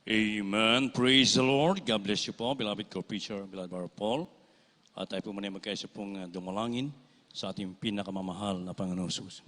Amen. Praise the Lord. God bless you po, beloved co-preacher, beloved Brother Paul. At tayo po muna magkaisa pong dumalangin sa ating pinakamamahal na Panginoon Jesus.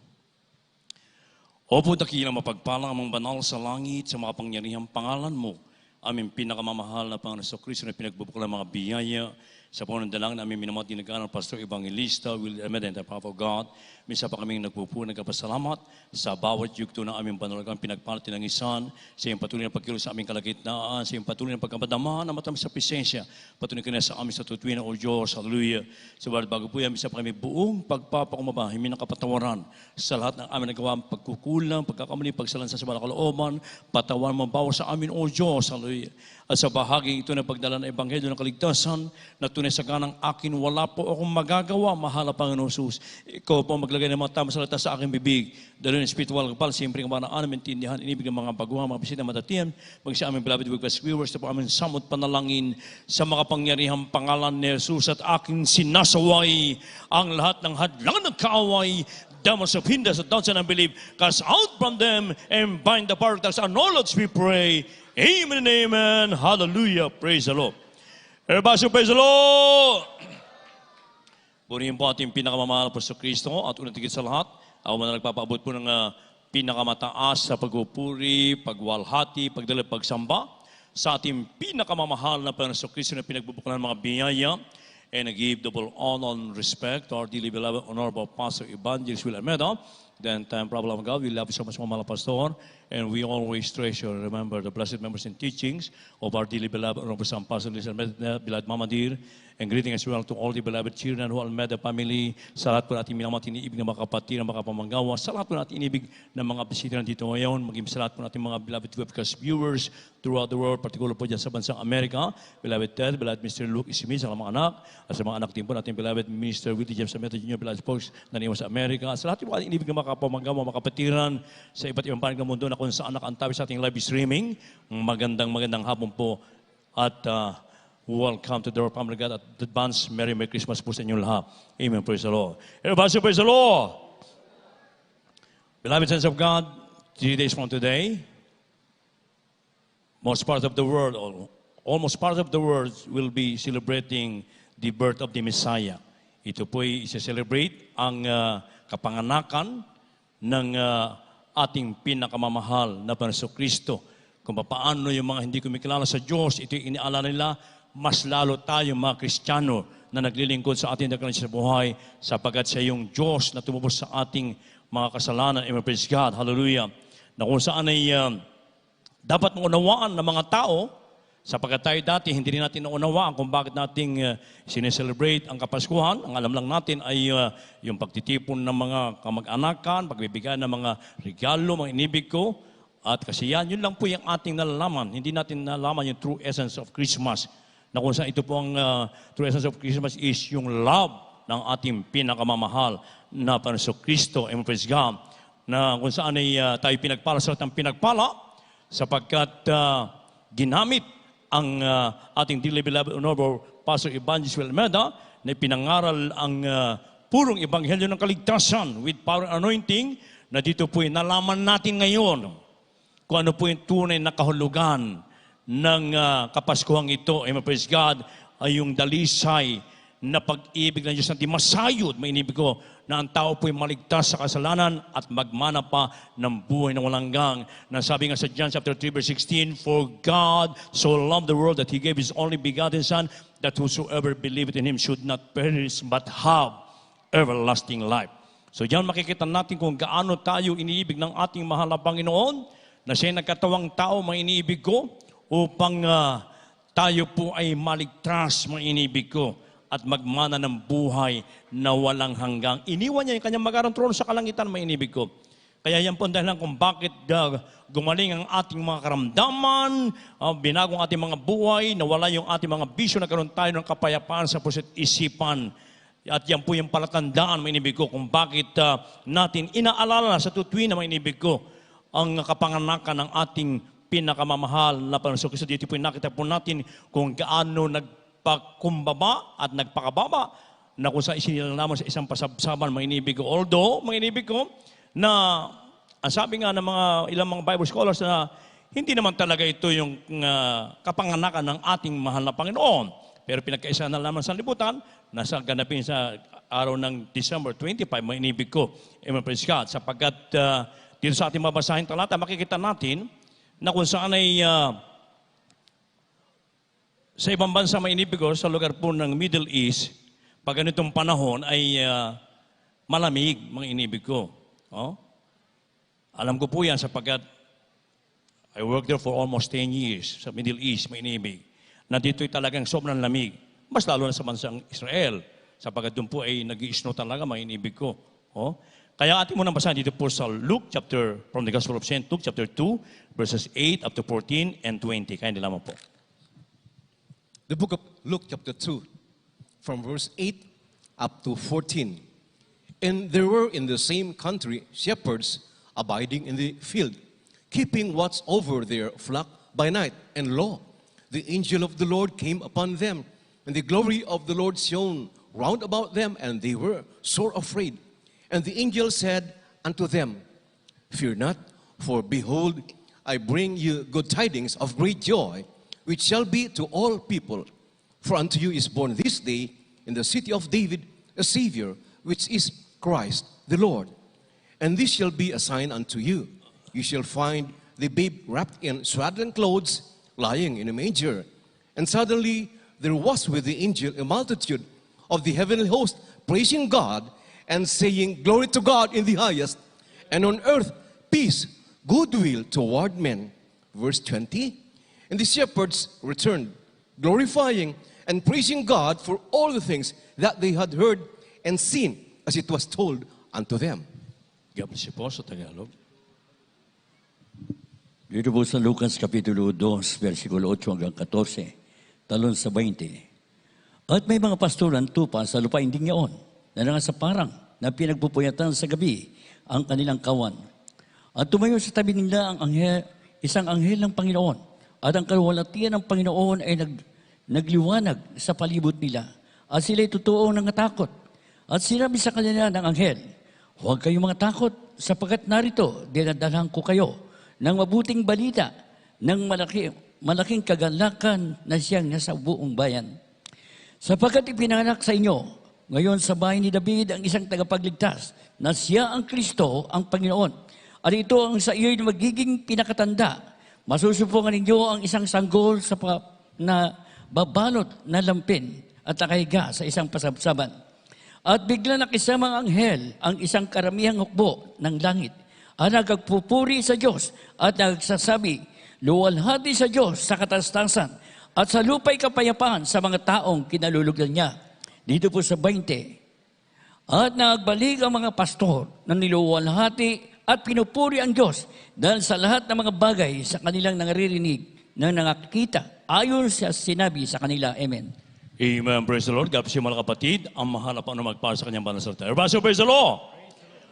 Opo, dakilang mapagpalang amang banal sa langit, sa mga pangyarihang pangalan mo, aming pinakamamahal na Panginoon sa Kristo na pinagbubukal ng mga biyaya, sa panundalang na aming minamati nag-aaral, Pastor Evangelista, Will Emmett, and the Prophet of God. Misa pa kaming nagpapasalamat sa bawat yugto ng aming panalagang pinagpalati ng isan, sa iyong patuloy na pagkilos sa aming kalagitnaan, sa iyong patuloy na pagkamadama na matamis sa presensya, patuloy ka na sa amin sa tutuwin o Diyos, hallelujah. Subalit bago po yan, misa pa kami buong pagpapakumaba, himin ng kapatawaran sa lahat ng aming nagawa, pagkukulang, pagkakamali, pagsalansa sa mga kalooban, patawan mo bawa sa amin o Diyos, hallelujah. At sa bahagi ito na pagdala ng Ebanghelyo ng Kaligtasan, na tunay sa ganang akin, wala po akong magagawa, mahal na Panginoon Jesus. Ikaw po maglagay ng mga tamang salita sa aking bibig. Dahil ng spiritual kapal, siyempre ang mga namin tindihan, inibig ng mga baguhan, mga bisita, matatiyan, mag sa aming beloved webcast viewers, na po aming samot panalangin sa mga pangyarihang pangalan ni Jesus at aking sinasaway ang lahat ng hadlang ng kaaway, demons of hindrance and doubts and unbelief, cast out from them and bind the power of darkness. And all Lords we pray. Amen and amen. Hallelujah. Praise the Lord. Everybody praise the Lord. Purihin po ating pinakamamahal po sa Kristo at unang tigit sa lahat, ako man nagpapaabot po ng pinakamataas sa pagpupuri, pagwalhati, pagdala, pagsamba sa ating pinakamamahal na Panginoon sa Kristo na pinagbubukan ng mga biyaya. And I give double honor and respect to our dearly beloved Honorable Pastor Evangelist Will Emmett. Then, time problem of God, we love you so much, Mama Pastor. And we always treasure, remember, the blessed members and teachings of our dearly beloved Honorable Son Pastor Elizabeth, beloved Mama Dear. And greeting as well to all the beloved children who are Almeida family. Sa lahat po natin minamati iniibig ng mga kapatid, ng mga kapamanggawa. Sa lahat po natin inibig ng mga bisita dito ngayon. Maging sa lahat po natin mga beloved webcast viewers throughout the world, particular po dyan sa bansang Amerika. Beloved Ted, beloved Mr. Luke Isimi, sa mga anak. At sa mga anak din po natin, beloved Mr. Willie James Sameta Jr., beloved folks na niwan sa Amerika. Sa lahat po natin inibig ng mga kapamanggawa, mga kapatiran sa iba't ibang panig ng mundo na kung saan nakantabi sa ating live streaming. Magandang hapon po at welcome to the family of God at advance. Merry Christmas po sa inyong lahat. Amen. Praise the Lord. Everybody say praise the Lord. Beloved sons of God, 3 days from today, most part of the world, or almost part of the world will be celebrating the birth of the Messiah. Ito po ay isa-celebrate ang kapanganakan ng ating pinakamamahal na Panginoon Kristo. Kung paano yung mga hindi kumikilala sa Diyos, ito yung iniaalala nila, mas lalo tayo mga Kristiyano na naglilingkod sa ating dakilang sa buhay sapagkat siya yung Diyos na tumubos sa ating mga kasalanan. Amen, praise God. Hallelujah. Na kung saan ay dapat maunawaan ng mga tao sapagkat tayo dati hindi rin natin naunawaan kung bakit nating sineselebrate ang Kapaskuhan. Ang alam lang natin ay yung pagtitipon ng mga kamag-anakan, pagbibigay ng mga regalo, mga inibig ko. At kasi yun lang po yung ating nalalaman. Hindi natin nalalaman yung true essence of Christmas. Na kung saan ito po ang true essence of Christmas is yung love ng ating pinakamamahal na Panginoon Kristo. Amen, praise God. Na kung saan ay tayo pinagpala sa ating pinagpala sapagkat ginamit ang ating dearly beloved Honorable Pastor Evangelist Will Emmett na pinangaral ang purong Ebanghelyo ng Kaligtasan with power and anointing na dito po ay nalaman natin ngayon kung ano po yung tunay na kahulugan ng Kapaskuhang ito. Amen, praise God, ay yung dalisay na pag-ibig ng Diyos na di masayod. Mainibig ko na ang tao po ay maligtas sa kasalanan at magmana pa ng buhay na walang hanggan. Na sabi nga sa John chapter 3 verse 16, For God so loved the world that He gave His only begotten Son, that whosoever believeth in Him should not perish but have everlasting life. So diyan makikita natin kung gaano tayo iniibig ng ating mahal na Panginoon, na siya nagkatawang tao, mga iniibig ko, upang tayo po ay maligtas, mga iniibig ko, at magmana ng buhay na walang hanggang. Iniwan niya yung kanyang magarang trono sa kalangitan, mga iniibig ko. Kaya yan po ang dahilan kung bakit gumaling ang ating mga karamdaman, binagong ating mga buhay, nawala yung ating mga bisyo, nagkaroon tayo ng kapayapaan sa puso't isipan. At yan po yung palatandaan, mga inibig ko, kung bakit natin inaalala sa tutuwin na mga inibig ko ang kapanganakan ng ating pinakamamahal na Panginoon Kristo. Dito po nakita po natin kung gaano nagpakumbaba at nagpakababa na kung saan isinilalamang sa isang pasabsaban, mga inibig ko. Although, mga inibig ko, na ang sabi nga ng mga ilang mga Bible scholars na hindi naman talaga ito yung kapanganakan ng ating mahal na Panginoon. Pero pinagkaisa na naman sa libutan, nasa ganapin sa araw ng December 25, may inibig ko. Amen, praise God. Sapagkat dito sa ating mabasahing talata, makikita natin na kung saan ay sa ibang bansa may inibig ko, sa lugar po ng Middle East, pag ganitong panahon ay malamig, mga inibig ko. Oh? Alam ko po yan sapagkat I worked there for almost 10 years sa Middle East, may inibig. Na dito'y talagang sobrang lamig. Mas lalo na sa bansang Israel. Sapagkat doon po ay nag-i-snow talaga, may inibig ko. Oh? Kaya ating munang basahin dito po sa Luke from the Gospel of St. Luke chapter 2, verses 8 up to 14 and 20. Kaya hindi lamang po. The book of Luke chapter 2, from verse 8 up to 14. And there were in the same country shepherds abiding in the field, keeping watch over their flock by night. And lo, the angel of the Lord came upon them, and the glory of the Lord shone round about them, and they were sore afraid. And the angel said unto them, Fear not, for behold, I bring you good tidings of great joy, which shall be to all people. For unto you is born this day in the city of David a Savior, which is Christ the Lord. And this shall be a sign unto you. You shall find the babe wrapped in swaddling clothes, lying in a manger. And suddenly there was with the angel a multitude of the heavenly host, praising God and saying, Glory to God in the highest, and on earth peace, goodwill toward men. Verse 20. And the shepherds returned, glorifying and praising God for all the things that they had heard and seen, as it was told unto them. God bless you po sa Tagalog. Dito po sa Lucas Kapitulo 2, versikulo 8 hanggang 14, talon sa 20. At may mga pastoran tupa sa lupain ding yaon, na nangasaparang na pinagpupuyatan sa gabi ang kanilang kawan. At tumayo sa tabi nila ang isang anghel ng Panginoon. At ang kaluwalhatian ng Panginoon ay nagliwanag sa palibot nila. At sila'y totoo nangatakot. At sinabi sa kanila ng anghel, Huwag kayong mga takot, sapagkat narito, dinadalhan ko kayo ng mabuting balita, ng malaking kagalakan na siyang nasa buong bayan. Sapagkat ipinanganak sa inyo, ngayon sa bahay ni David ang isang tagapagligtas, na siya ang Kristo, ang Panginoon. At ito ang sa iyo'y magiging pinakatanda. Masusupungan ninyo ang isang sanggol na babalot na lampin at nakahiga sa isang pasabsaban. At bigla nakisamang anghel ang isang karamihang hukbo ng langit, at nagpupuri sa Diyos at nagsasabi, luwalhati sa Diyos sa katastasan at sa lupa'y kapayapaan sa mga taong kinalulugdan niya. Dito po sa 20. At nagbalik ang mga pastor na niluwalhati at pinupuri ang Diyos dahil sa lahat ng mga bagay sa kanilang naririnig na nakakita ayon sa sinabi sa kanila. Amen. Amen. Praise the Lord. God bless you mga kapatid. Ang mahal na Panginoon magpara sa kanyang banal na salita. Everybody say, praise the Lord.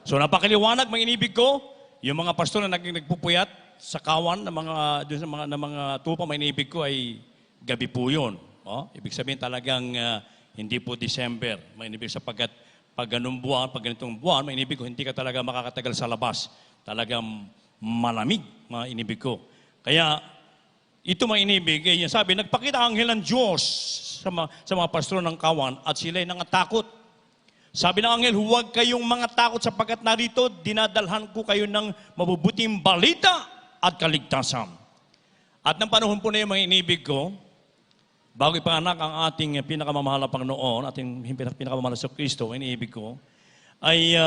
So napakaliwanag, mga inibig ko, yung mga pastor na nagpupuyat sa kawan ng mga tupa, mga inibig ko ay gabi po yun. Oh? Ibig sabihin talagang hindi po December. Mga inibig sapagkat pag ganitong buwan, mga inibig ko, hindi ka talaga makakatagal sa labas. Talagang malamig, mga inibig ko. Kaya ito mga inibig, sabi, nagpakita ang anghel ng Diyos sa mga pastor ng kawan at sila'y nangatakot. Sabi ng anghel, huwag kayong mga takot sapagkat narito, dinadalhan ko kayo ng mabubuting balita at kaligtasan. At ng panahon po na yung mga inibig ko, bago ipanganak ang ating pinakamamahal na Panginoon, ating pinakamamahal na Kristo, inibig ko, ay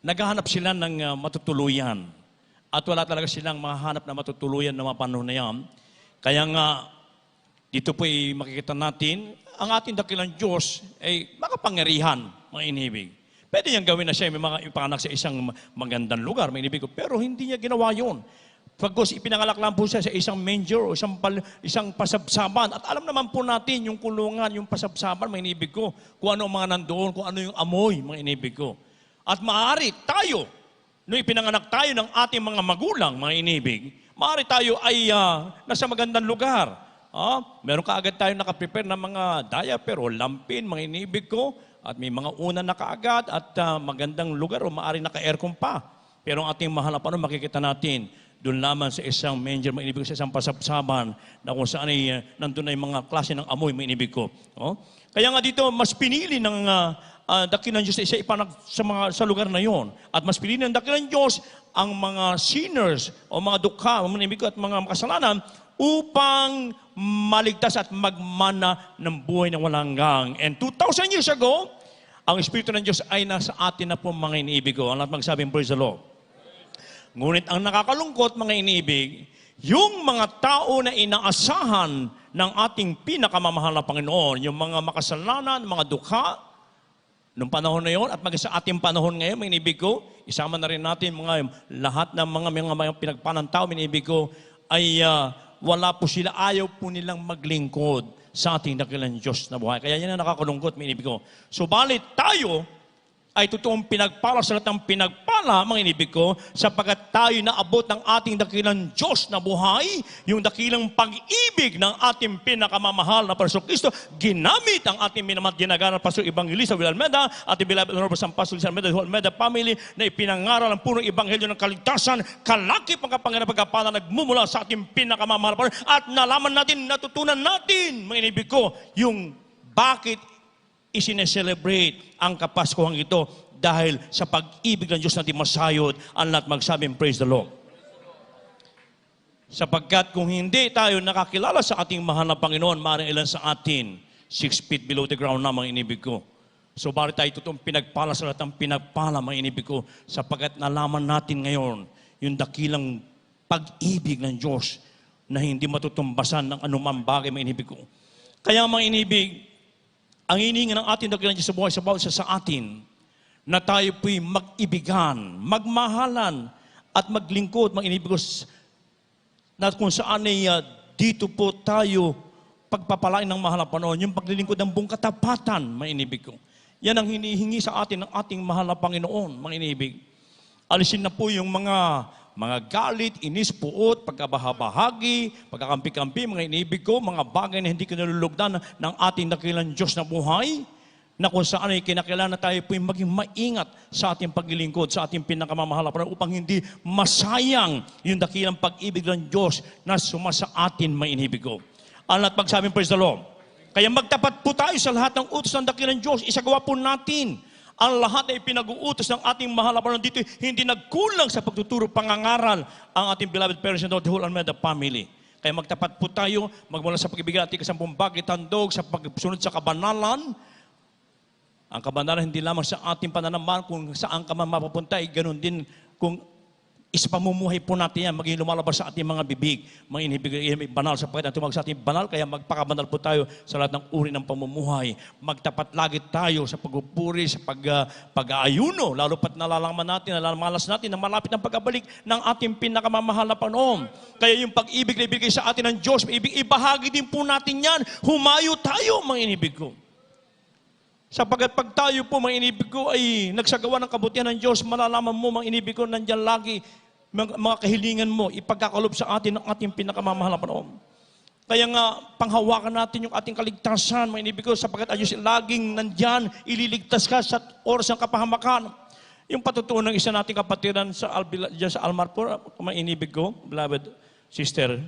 naghahanap sila ng matutuluyan. At wala talaga silang mahanap na matutuluyan na mga panahon na yan. Kaya nga, dito po ay makikita natin, ang ating dakilang Diyos ay makapangyarihan, mga inibig. Pwede niyang gawin na siya, may mga ipanganak sa isang magandang lugar, mga inibig ko, pero hindi niya ginawa yun. Pagkos ipinangalak lang po siya sa isang manger o isang pasabsaban. At alam naman po natin yung kulungan, yung pasabsaban, mga inibig ko, kung ano ang mga nandoon, kung ano yung amoy, mga inibig ko. At maaari tayo, nung ipinanganak tayo ng ating mga magulang, mga inibig, maaari tayo ay nasa magandang lugar. Meron kaagad tayo nakaprepare ng mga diaper o lampin, mga inibig ko, at may mga unan na kaagad at magandang lugar o maaari naka-aircon pa. Pero ang ating mahal na Panginoon, makikita natin doon lamang sa isang manger, mga inibig ko, sa isang pasapsaban, na kung saan ay nandun ay mga klase ng amoy, mga inibig ko. Oh? Kaya nga dito, mas pinili ng dakilang Diyos na isa ipanag sa lugar na yon. At mas pinili ng dakilang Diyos ang mga sinners o mga dukha, mga inibig ko, at mga makasalanan upang maligtas at magmana ng buhay na walang hanggang. And 2,000 years ago, ang Espiritu ng Diyos ay nasa atin na po, mga inibig ko. Ang lahat magsabing, praise the Lord. Ngunit ang nakakalungkot, mga inibig, yung mga tao na inaasahan ng ating pinakamamahal na Panginoon, yung mga makasalanan, mga dukha, noong panahon na yon, at maging sa ating panahon ngayon, mga inibig ko, isama na rin natin mga lahat ng mga pinagpanang tao, mga inibig ko, ay wala po sila, ayaw po nilang maglingkod sa ating dakilang Diyos na buhay. Kaya yan ang nakakalungkot, mga inibig ko. Subalit tayo ay totoong pinagpala sa lahat ng pinagpala, mga inibig ko, sapagkat tayo naabot ng ating dakilang Diyos na buhay, yung dakilang pag-ibig ng ating pinakamamahal na Pastor Cristo, ginamit ang ating minamat ginagana na Pastor Evangelista Will Almeda, ating beloved Honorable San Pastor Will Almeda, whole Almeda family, na ipinangaral ang punong Ebanghelyo ng kaligtasan, kalakip ang kapangyarihan pagkapala, nagmumula sa ating pinakamamahal na Panginoon, at nalaman natin, natutunan natin, mga inibig ko, yung bakit isineselebrate ang Kapaskuhang ito dahil sa pag-ibig ng Diyos natin masayod, ang lahat magsabing, praise the Lord. Sapagkat kung hindi tayo nakakilala sa ating mahal na Panginoon, maaaring ilan sa atin, 6 feet below the ground na, mga inibig ko. So bakit tayo totoong pinagpala sa lahat ng pinagpala, mga inibig ko, sapagkat nalaman natin ngayon yung dakilang pag-ibig ng Diyos na hindi matutumbasan ng anumang bagay, mga inibig ko. Kaya, mga inibig, ang hininga ng ating dakilang Diyos sa buhay sa bawat isa sa atin, na tayo po'y mag-ibigan, magmahalan, at maglingkod, mga inibig ko, na kung saan ay dito po tayo pagpapalain ng mahal na Panginoon, yung paglilingkod ng buong katapatan, mga inibig ko. Yan ang hinihingi sa atin ng ating mahal na Panginoon, mga inibig. Alisin na po yung mga galit, inis, puot, pagkabahabahagi, pagkakampi-kampi, mga inibig ko, mga bagay na hindi kinalulugdan ng ating dakilang Diyos na buhay, na kung saan ay kinakailangan na tayo po maging maingat sa ating paglilingkod, sa ating pinakamamahal na Panginoon, upang hindi masayang yung dakilang pag-ibig ng Diyos na sumasa atin, mga inibig ko. Ang lahat magsabing, praise the Lord. Kaya magtapat po tayo sa lahat ng utos ng dakilang Diyos, isagawa po natin ang lahat ay pinag-uutos ng ating mahal na Panginoon dito, hindi nagkulang sa pagtuturo, pangangaral ang ating beloved parents and the whole Almeda family. Kaya magtapat po tayo, magmula sa pag-ibig ating kasampung bagay, tandog, sa pagsunod sa kabanalan. Ang kabanalan hindi lamang sa ating pananaman kung saan ka man mapapunta, ganoon din kung isa pamumuhay po natin yan, maging lumalabas sa ating mga bibig, mga inibig banal, sapagkat ang tumawag sa ating banal, kaya magpakabanal po tayo sa lahat ng uri ng pamumuhay. Magtapat lagi tayo sa pagpupuri, sa pag-aayuno, lalo pat nalalaman natin, nalamalas natin na malapit ang pagkabalik ng ating pinakamamahal na Panginoon. Kaya yung pag-ibig na ibigay sa atin ng Diyos, ibahagi din po natin yan. Humayo tayo, mga inibig ko. Sapagkat pag tayo po, mga inibig ko, ay nagsagawa ng kabutihan ng Diyos, malalaman mo, mga inibig ko, nandyan lagi mga kahilingan mo, ipagkakalob sa atin ng ating pinakamamahal na Panginoon. Kaya nga, panghawakan natin yung ating kaligtasan, mga inibig ko, sapagkat ang Diyos laging nandyan, ililigtas ka sa oras ng kapahamakan. Yung patutunan ng isa nating kapatiran sa Almarpur, mga inibig ko, beloved sister,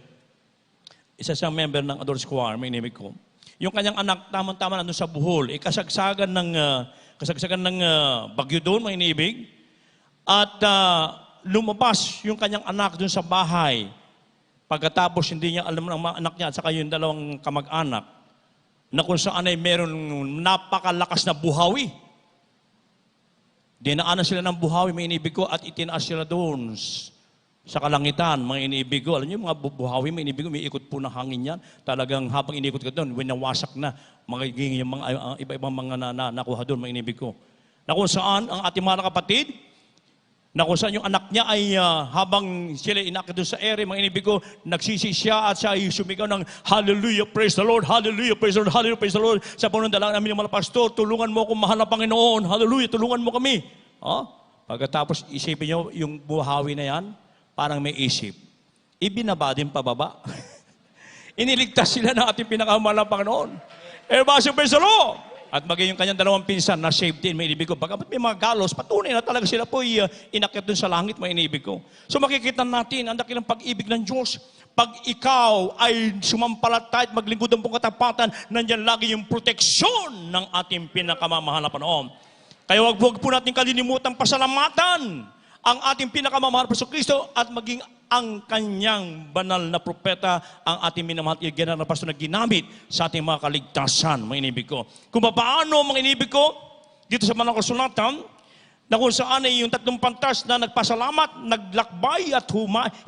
isa siyang member ng Adores Choir, mga inibig ko. Yung kanyang anak, tamang-tama nandun sa Bohol, kasagsagan ng bagyo doon, mga inibig. At lumabas yung kanyang anak doon sa bahay. Pagkatapos hindi niya alam ng mga anak niya at saka yung dalawang kamag-anak na kung saan ay meron napakalakas na buhawi. Dinaanan sila ng buhawi, mga inibig ko, at itinaas sila doon sa kalangitan, mga inibig ko. Alam niyo, mga buhawi, mga inibig ko, may ikot po ng hangin yan. Talagang habang inikot ka doon, winawasak na magiging yung mga iba-ibang mga nakuha doon, mga inibig ko. Na kung saan, ang ating mga kapatid, na kung saan yung anak niya ay habang sila inakit doon sa ere, mga inibig ko, nagsisi siya at siya ay sumigaw ng hallelujah, praise the Lord, hallelujah, praise the Lord, hallelujah, praise the Lord. Sa panundalaan namin ng mga pastor, tulungan mo akong mahal na Panginoon, hallelujah, tulungan mo kami. Pagkatapos isipin niyo, yung buhawi na yan, parang may isip. Ibinaba din pababa. Iniligtas sila ng ating pinakamahal na Panginoon. Everybody, praise the Lord. At maging yung kanyang dalawang pinsan na saved din, may inibig ko. Bagamat may mga galos, patunay na talaga sila po inakyat dun sa langit, may inibig ko. So makikita natin ang dakilang pag-ibig ng Diyos. Pag ikaw ay sumampalataya at maglingkod ng buong katapatan, nandyan lagi yung proteksyon ng ating pinakamamahal na Panginoon. Kaya wag po natin kalilimutan pasalamatan ang ating pinakamamahal na Kristo at maging ang kanyang banal na propeta, ang ating minamahal at general na pastor na ginamit sa ating mga kaligtasan, mga inibig ko. Kung paano, mga inibig ko, dito sa Banal na Kasulatan, na kung saan ay yung tatlong pantas na nagpasalamat, naglakbay at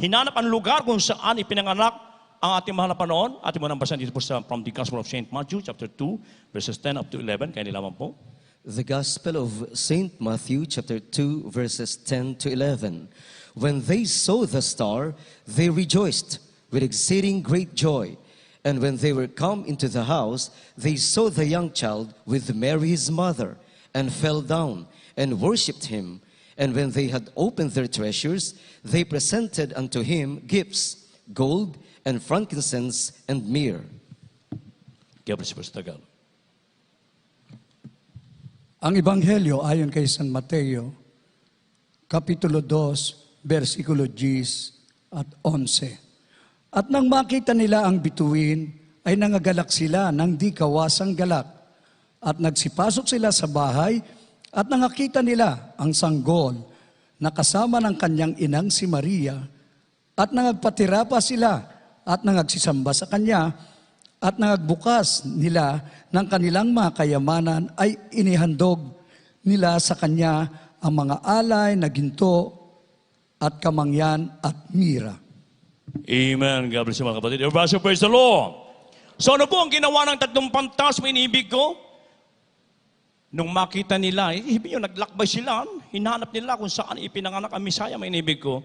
hinanap ang lugar kung saan ipinanganak ang ating mahal na Panginoon. Ating mo nang basahin dito po from the Gospel of St. Matthew, chapter 2, verses 10 up to 11. Kaya nilaman po. The Gospel of St. Matthew, chapter 2, verses 10 to 11. When they saw the star, they rejoiced with exceeding great joy. And when they were come into the house, they saw the young child with Mary his mother, and fell down and worshipped him. And when they had opened their treasures, they presented unto him gifts, gold and frankincense and myrrh. Kaya po sa Tagalog. Ang Ebanghelyo ayon kay San Mateo, Kapitulo 2, versikulo 10 at 11. At nang makita nila ang bituin, ay nangagalak sila ng di kawasang galak. At nagsipasok sila sa bahay, at nangakita nila ang sanggol na kasama ng kanyang inang si Maria, at nangagpatira pa sila, at nangagsisamba sa kanya, at nangagbukas nila ng kanilang mga kayamanan ay inihandog nila sa kanya ang mga alay na ginto at kamangyan at mira. Amen. God bless you mga kapatid. Everybody praise the Lord. So ano po ang ginawa ng tatlong pantas, may inibig ko? Nung makita nila, ibig nyo, naglakbay sila, hinanap nila kung saan ipinanganak ang Misaya, may inibig ko.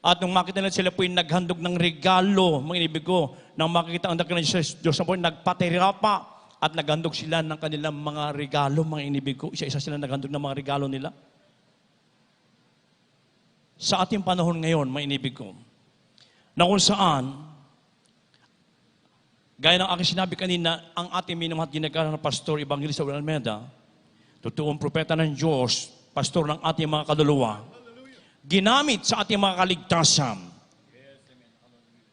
At nung makita nila sila po yung naghandog ng regalo, mga inibig ko, nang makita ang dakilang Diyos na po, nagpatira pa at naghandog sila ng kanilang mga regalo, mga inibig ko. Isa-isa sila naghandog ng mga regalo nila. Sa ating panahon ngayon, mga inibig ko, na kung saan, gaya ng aking sinabi kanina, ang ating minamahal at ginagawa na Pastor Evangelista Will Almeida, totoong propeta ng Diyos, pastor ng ating mga kaluluwa, ginamit sa ating mga kaligtasan.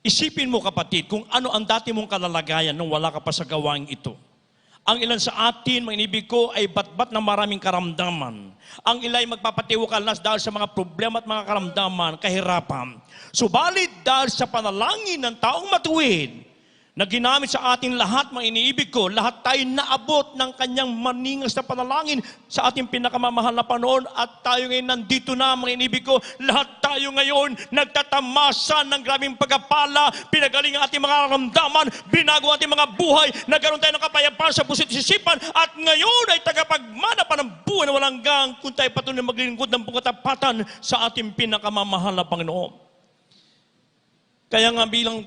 Isipin mo kapatid, kung ano ang dati mong kalalagayan nung wala ka pa sa gawain ito. Ang ilan sa atin, mga inibig ko, ay batbat ng maraming karamdaman. Ang ilan ay magpapatiwakalas dahil sa mga problema at mga karamdaman, kahirapan. Subalit dahil sa panalangin ng taong matuwid, na ginamit sa ating lahat, mga iniibig ko, lahat tayo naabot ng kanyang maningas na panalangin sa ating pinakamamahal na Panginoon at tayo ngayon nandito na, mga iniibig ko, lahat tayo ngayon nagtatamasa ng grabing pagpapala, pinagaling ang ating mga karamdaman, binago ang ating mga buhay, nagkaroon tayo ng kapayapaan sa puso't isipan at ngayon ay tagapagmana pa ng buhay na walang gang kung tayo patuloy maglingkod ng buong katapatan sa ating pinakamamahal na Panginoon. Kaya nga bilang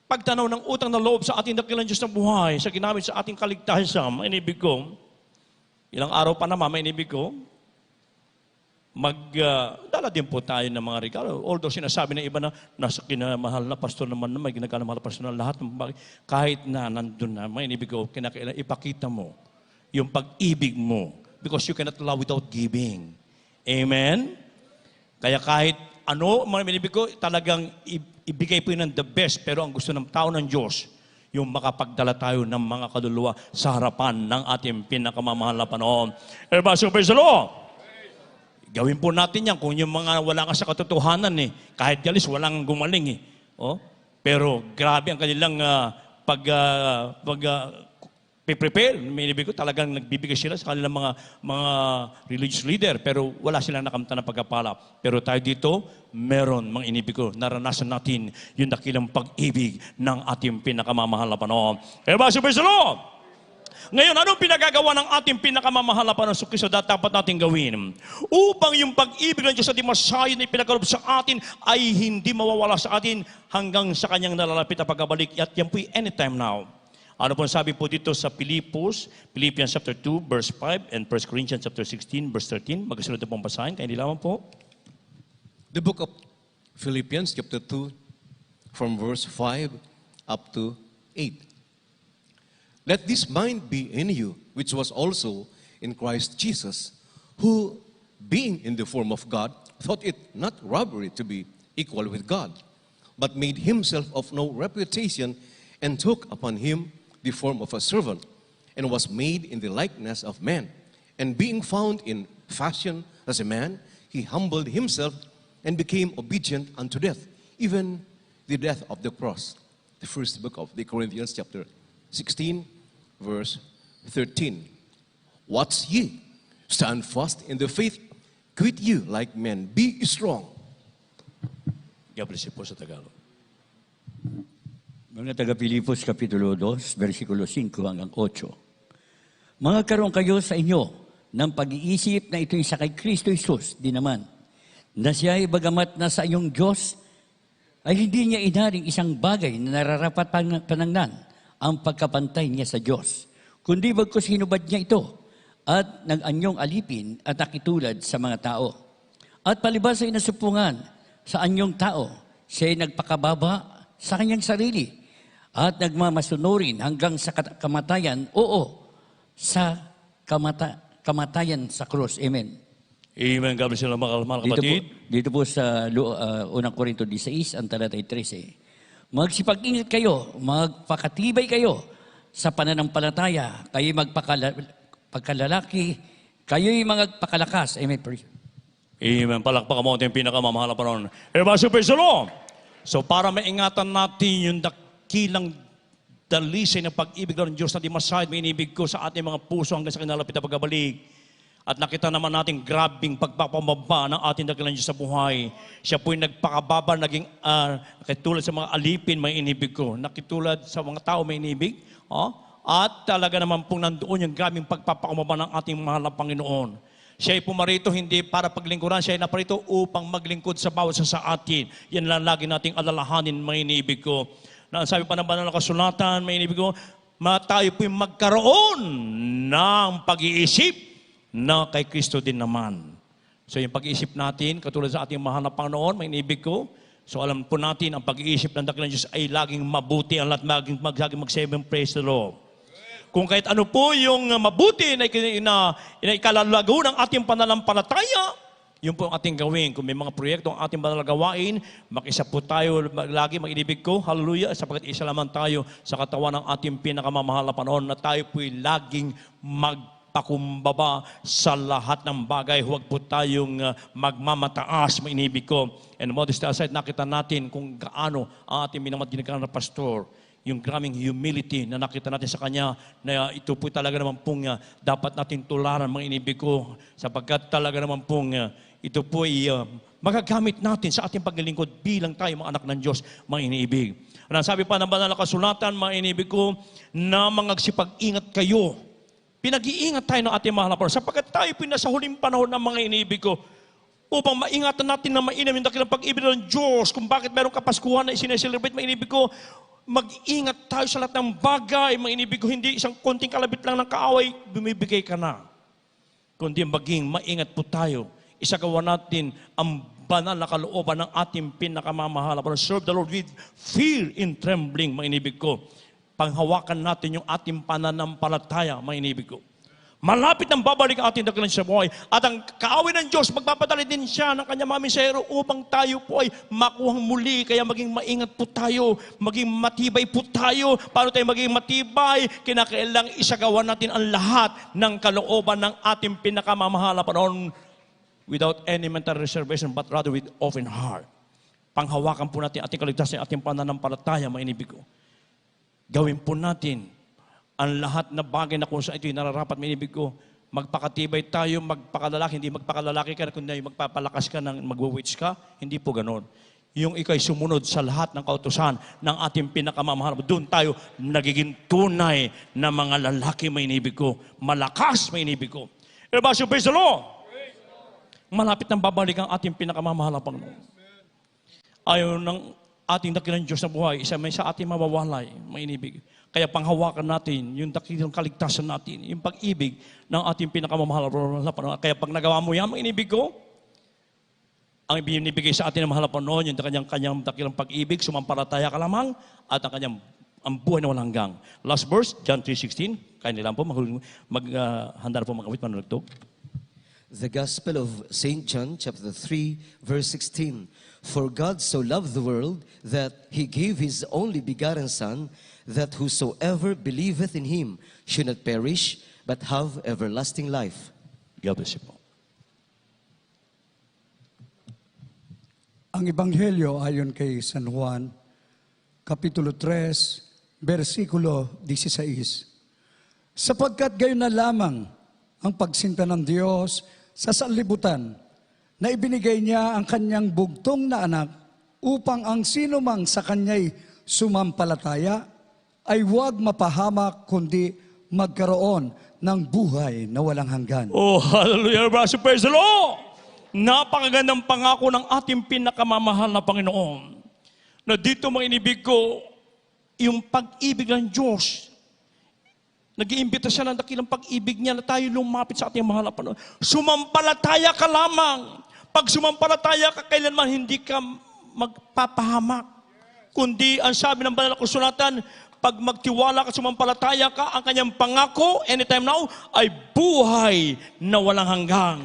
pagtanaw ng utang na loob sa ating dakilang Diyos na buhay, sa ginamit sa ating kaligtasan, mainibig ko, ilang araw pa naman, mainibig ko, dala din po tayo ng mga regalo. Although sinasabi ng iba na nasa kinamahal na pastor naman na may ginagawa mahal na pastor na lahat ng bagay, kahit na nandun na, mainibig ko, kinakailangan ipakita mo yung pag-ibig mo because you cannot love without giving. Amen? Kaya kahit ano, mga minibig ko, talagang ibigay po yun ng the best, pero ang gusto ng tao ng Diyos, yung makapagdala tayo ng mga kaluluwa sa harapan ng ating pinakamamahal na Panginoon. Everybody, so praise the Lord! Gawin po natin yan kung yung mga wala ka sa katotohanan kahit galis, walang gumaling Oh? Pero grabe ang kanilang prepare, minibig ko, talagang nagbibigay sila sa kanilang mga religious leader, pero wala silang nakamtan na pagkapala. Pero tayo dito, meron, mga inibig ko, naranasan natin yung dakilang pag-ibig ng ating pinakamamahal na Panginoon. Everybody, praise the Lord! Ngayon, anong pinagagawa ng ating pinakamamahal na Panginoon sa Kristo dapat natin gawin? Upang yung pag-ibig ng Diyos sa ating masayon na ipinagkaloob sa atin ay hindi mawawala sa atin hanggang sa kanyang nalalapit na pagbabalik. At yan po'y anytime now. Ano po sabi po dito sa Philippians chapter 2, verse 5, and 1 Corinthians chapter 16, verse 13. Magkasunod na pong basahin, kaya nilaman po. The book of Philippians chapter 2, from verse 5 up to 8. Let this mind be in you, which was also in Christ Jesus, who, being in the form of God, thought it not robbery to be equal with God, but made himself of no reputation, and took upon him the form of a servant, and was made in the likeness of man. And being found in fashion as a man, he humbled himself and became obedient unto death, even the death of the cross. The first book of the Corinthians, chapter 16, verse 13. Watch ye, stand fast in the faith, quit you like men, be strong. God bless you po sa Tagalog. Mga taga-Pilipos, Kapitulo 2, versikulo 5 hanggang 8. Mga karoon kayo sa inyo ng pag-iisip na ito'y sa kay Kristo Jesus, di naman, na siya ay bagamat na sa iyong Diyos, ay hindi niya inaring isang bagay na nararapat panangnan ang pagkapantay niya sa Diyos. Kundi bagkus hinubad niya ito at nag-anyong alipin at nakitulad sa mga tao. At palibas ay nasupungan sa anyong tao, siya ay nagpakababa sa kanyang sarili at nagmamasunurin hanggang sa kamatayan, sa kamatayan sa krus. Amen. Amen. God bless you mga kapatid. Dito po sa unang Korinto 16, ang talatay 13. Magsipag-ingat kayo, magpakatibay kayo sa pananampalataya, kayo magpakalalaki, kayo'y magpakalakas. Amen. Amen. Palakpakan mo ang pinakamamahal na panahon. Everybody, praise the Lord. So para maingatan natin yung dakilang dalisay ng pag-ibig ng Diyos na di masahid, may inibig ko sa ating mga puso hanggang sa kinalapit na pagbabalik. At nakita naman natin grabing pagpapababa ng ating dakilang Diyos sa buhay. Siya po'y nagpakababa, naging nakitulad sa mga alipin, may inibig ko. Nakitulad sa mga tao, may inibig. At talaga naman pong nandoon yung grabing pagpapakababa ng ating mahal na Panginoon. Siya ay pumarito hindi para paglingkuran, siya ay naparito upang maglingkod sa bawat sa atin. Yan lang lagi nating alalahanin, may inibig ko. Na sabi pa ng banal na kasulatan, may inibig ko, tayo po'y magkaroon ng pag-iisip na kay Kristo din naman. So yung pag-iisip natin, katulad sa ating mahal na Panginoon, may inibig ko, so alam po natin, ang pag-iisip ng dakilang Diyos ay laging mabuti, ang lahat laging mag-7 praise the Lord. Kung kahit ano po yung mabuti na ikalalago ng ating pananampalataya, yun po ang ating gawin. Kung may mga proyekto ang ating gawain, makisa po tayo lagi, mag-inibig ko, hallelujah, sapagkat isa lamang tayo sa katawan ng ating pinakamamahal na panahon na tayo po'y laging pakumbaba sa lahat ng bagay. Huwag po tayong magmamataas, mainibig ko. And modesty aside, nakita natin kung gaano ang ating minamatinig na pastor, yung graming humility na nakita natin sa kanya, na ito po talaga naman pong dapat natin tularan, mga inibig ko, sapagkat talaga naman pong ito po ay magagamit natin sa ating paglilingkod bilang tayo mga anak ng Diyos, mga iniibig. At sabi pa ng banal na kasulatan, mga inibig ko, na magsipag-ingat kayo. Pinag-iingat tayo ng ating mahal na Panginoon. Sapagkat tayo pinasa huling panahon ng mga inibig ko upang maingatan natin na mainam yung dakilang pag-ibig ng Diyos. Kung bakit meron kapaskuhan na isineselebrate, mga inibig ko, mag-ingat tayo sa lahat ng bagay. Mga inibig ko, hindi isang konting kalabit lang ng kaaway, bumibigay ka na. Kundi maging maingat po tayo. Isagawa natin ang banal na kalooban ng ating pinakamamahal na Panginoon. Serve the Lord with fear and trembling, mga inibig ko. Panghawakan natin yung ating pananampalataya, mga inibig ko. Malapit nang babalik ang ating dakilang sa buhay. At ang kaaway ng Diyos, magpapadali din siya ng kanyang mga misero upang tayo po ay makuhang muli. Kaya maging maingat po tayo, maging matibay po tayo. Paano tayo maging matibay? Kinakailang isagawa natin ang lahat ng kalooban ng ating pinakamamahal na panahon without any mental reservation, but rather with open heart. Panghawakan po natin ating kaligtasan, ating pananampalataya, mga inibig ko. Gawin po natin ang lahat na bagay na kung saan ito'y nararapat, minibig ko, magpakatibay tayo, magpakalalaki, hindi magpakalalaki ka, kundi magpapalakas ka, magwa-witch ka, hindi po ganon. Yung ikay sumunod sa lahat ng kautusan ng ating pinakamamahal, doon tayo nagiging tunay na mga lalaki, minibig ko, malakas, minibig ko. Everybody, praise the Lord! Malapit nang babalik ang ating pinakamamahal na Panginoon. Ayaw ng ating dakilang Diyos na buhay, isa may sa ating mawawalay, mainibig. Kaya panghawakan natin yung dakilang kaligtasan natin, yung pag-ibig ng ating pinakamamahal na Panginoon. Kaya pag nagawa mo yan, mainibig ko, ang ibinibigay sa atin ng mahal na Panginoon, yung kanyang dakilang pag-ibig, sumampalataya ka lamang, at ang kanyang ang buhay na walang hanggang. Last verse, John 3:16. Kaya nilang po, handa na po mag-awit, manunugtog. The Gospel of St. John, chapter 3, verse 16. For God so loved the world that He gave His only begotten Son, that whosoever believeth in Him should not perish, but have everlasting life. God bless you po. Ang Ebanghelyo ayon kay San Juan, Kapitulo 3, versikulo 16. Sapagkat gayon na lamang ang pagsinta ng Diyos sa sanlibutan, na ibinigay niya ang kanyang bugtong na anak upang ang sinumang sa kanya'y sumampalataya ay huwag mapahamak kundi magkaroon ng buhay na walang hanggan. Oh, hallelujah, brother, praise the Lord! Napakagandang pangako ng ating pinakamamahal na Panginoon. Na dito mga inibig ko, yung pag-ibig ng Diyos, nag-iimbita siya ng dakilang pag-ibig niya na tayo lumapit sa ating mahal na Panginoon. Sumampalataya ka lamang. Pag sumampalataya ka, kailanman hindi ka magpapahamak. Kundi ang sabi ng banal na kasulatan, pag magtiwala ka, sumampalataya ka, ang kanyang pangako, anytime now, ay buhay na walang hanggang.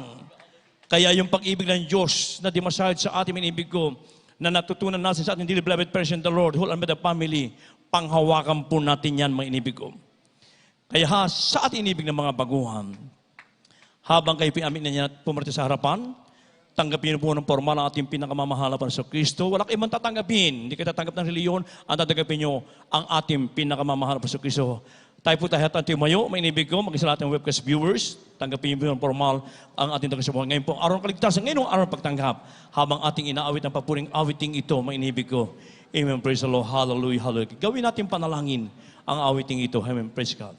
Kaya yung pag-ibig ng Diyos na dimasahid sa ating inibig ko, na natutunan natin sa ating dearly beloved person, the Lord, whole and the family, panghawakan po natin yan, mga inibig ko. Kaya sa ating inibig ng mga baguhan, habang kayo pinamin na niya at pumarito sa harapan, tanggapin po ng formal ang ating pinakamamahal na sa Kristo. Wala kayong man tatanggapin. Hindi kayo tatanggap ng reliyon, ang tatanggapin nyo ang ating pinakamamahal na sa Kristo. Tayo po tayo at tumayo, may inibig ko, mag-isa lahat ng webcast viewers, tanggapin nyo ng formal ang ating taga-sabuhan. Ngayon po, araw ng kaligtasan, ngayon araw ng pagtanggap, habang ating inaawit ang papuring awiting ito, may inibig ko. Amen, praise the Lord, hallelujah, hallelujah. Gawin natin panalangin ang awiting ito. Amen, praise God.